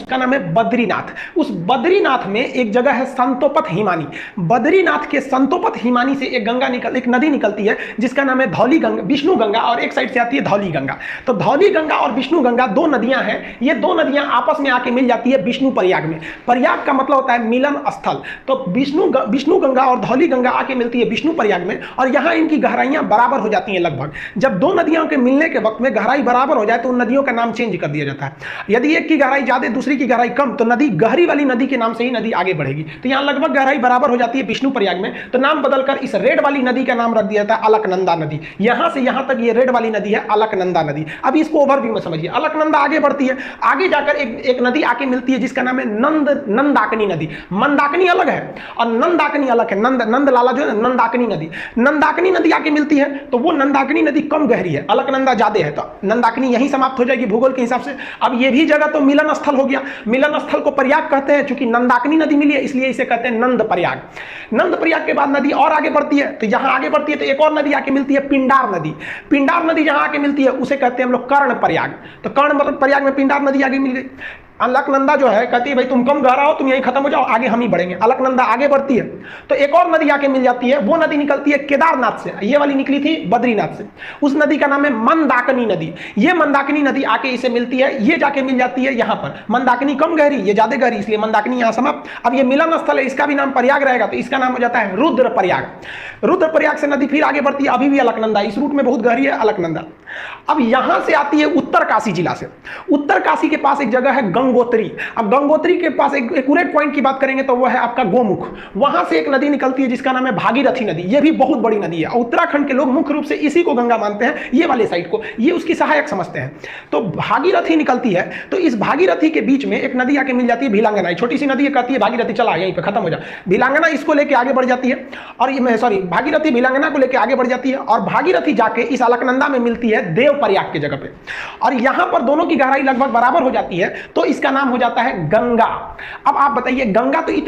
उसका नाम है बद्रीनाथ। उस बद्रीनाथ में एक जगह है संतोपत हिमानी। बद्रीनाथ के संतोपत हिमानी से एक नदी निकलती है जिसका नाम है धौली गंगा, विष्णु गंगा, और एक साइड से आती है धौली गंगा। तो धौली गंगा और विष्णु गंगा दो नदियां हैं। ये दो नदियां आपस में आके मिल जाती है विष्णु प्रयाग में। प्रयाग का मतलब होता है मिलन स्थल। तो विष्णु गंगा और धौली गंगा आके मिलती है विष्णु प्रयाग में, और यहां इनकी गहराइयां बराबर हो जाती हैं लगभग। जब दो नदियों के मिलने के वक्त में गहराई बराबर हो जाए तो उन नदियों का नाम चेंज कर दिया जाता है। यदि एक की गहराई ज्यादा दूसरी की गहराई कम, तो नदी गहरी वाली नदी के नाम से ही नदी आगे बढ़ेगी। तो यहां लगभग गहराई बराबर हो जाती है विष्णु प्रयाग में, तो नाम बदलकर इस रेड वाली नदी का नाम रख दिया जाता है अलकनंदा नदी। यहां से यहां तक ये रेड वाली नदी है अलकनंदा नदी। अब इसको ओवरव्यू में समझिए। अलकनंदा आगे बढ़ती है, आगे जाकर एक नदी आके मिलती है जिसका नाम है नंदाकिनी नदी। मंदाकिनी अलग है और नंदाकिनी अलग है। नंद लाला जो है नंदाकिनी नदी, नंदाकिनी नदी आके मिलती है। तो वो नंदाकिनी नदी कम गहरी है, अलकनंदा ज्यादा है, तो नंदाकिनी यहीं समाप्त हो जाएगी भूगोल के हिसाब से। अब ये भी जगह तो मिलन स्थल हो गया। मिलन स्थल को प्रयाग कहते हैं, चूंकि नंदाकिनी नदी मिली है इसलिए इसे कहते हैं नंद प्रयाग। नंद प्रयाग के बाद नदी और आगे बढ़ती है, तो यहां आगे बढ़ती है तो एक और नदी आके मिलती है पिंडार नदी। पिंडार नदी जहां आके मिलती है उसे कहते हैं हम लोग कर्ण प्रयाग। तो कर्ण प्रयाग में पिंडार नदी आगे मिल गई। अलकनंदा जो है कहती है भाई तुम कम गहरा हो, तुम यहीं खत्म हो जाओ, आगे हम ही बढ़ेंगे। अलकनंदा आगे बढ़ती है तो एक और नदी आके मिल जाती है। वो नदी निकलती है केदारनाथ से, ये वाली निकली थी बद्रीनाथ से। उस नदी का नाम है मंदाकिनी नदी। ये मंदाकिनी नदी आके इसे मिलती है, ये जाके मिल जाती है यहां पर। मंदाकिनी कम गहरी, ये ज्यादा गहरी, इसलिए मंदाकिनी यहां समाप्त। अब ये मिलन स्थल है, इसका भी नाम प्रयाग रहेगा, तो इसका नाम हो जाता है रुद्र प्रयाग। रुद्र प्रयाग से नदी फिर आगे बढ़ती है, अभी भी अलकनंदा, इस रूट में बहुत गहरी है अलकनंदा। अब यहां से आती है उत्तर काशी जिला से। उत्तर काशी के पास एक जगह है गंगोत्री। अब गंगोत्री के पास एक एक्यूरेट पॉइंट की बात करेंगे तो वो है आपका गोमुख। वहां से एक नदी निकलती है जिसका नाम है भागीरथी नदी। ये भी बहुत बड़ी नदी है। उत्तराखंड के लोग मुख्य रूप से इसी को गंगा मानते हैं, ये वाले साइड को, ये उसकी सहायक समझते हैं। तो भागीरथी निकलती है, तो इस भागीरथी के बीच में एक नदी आके मिल जाती है भिलांगना। छोटी सी नदी कहती है भागीरथी चला यहीं पे खत्म हो जा। भिलांगना इसको लेके आगे बढ़ जाती है, और भागीरथी भिलांगना को लेके आगे बढ़ जाती है, और भागीरथी जाके इस अलकनंदा में मिलती है देव प्रयाग की जगह पे। और यहां पर दोनों की गहराई लगभग बराबर हो जाती है, तो इसका नाम हो जाता है गंगा। अब आप बताइए, गंगा तो इतनी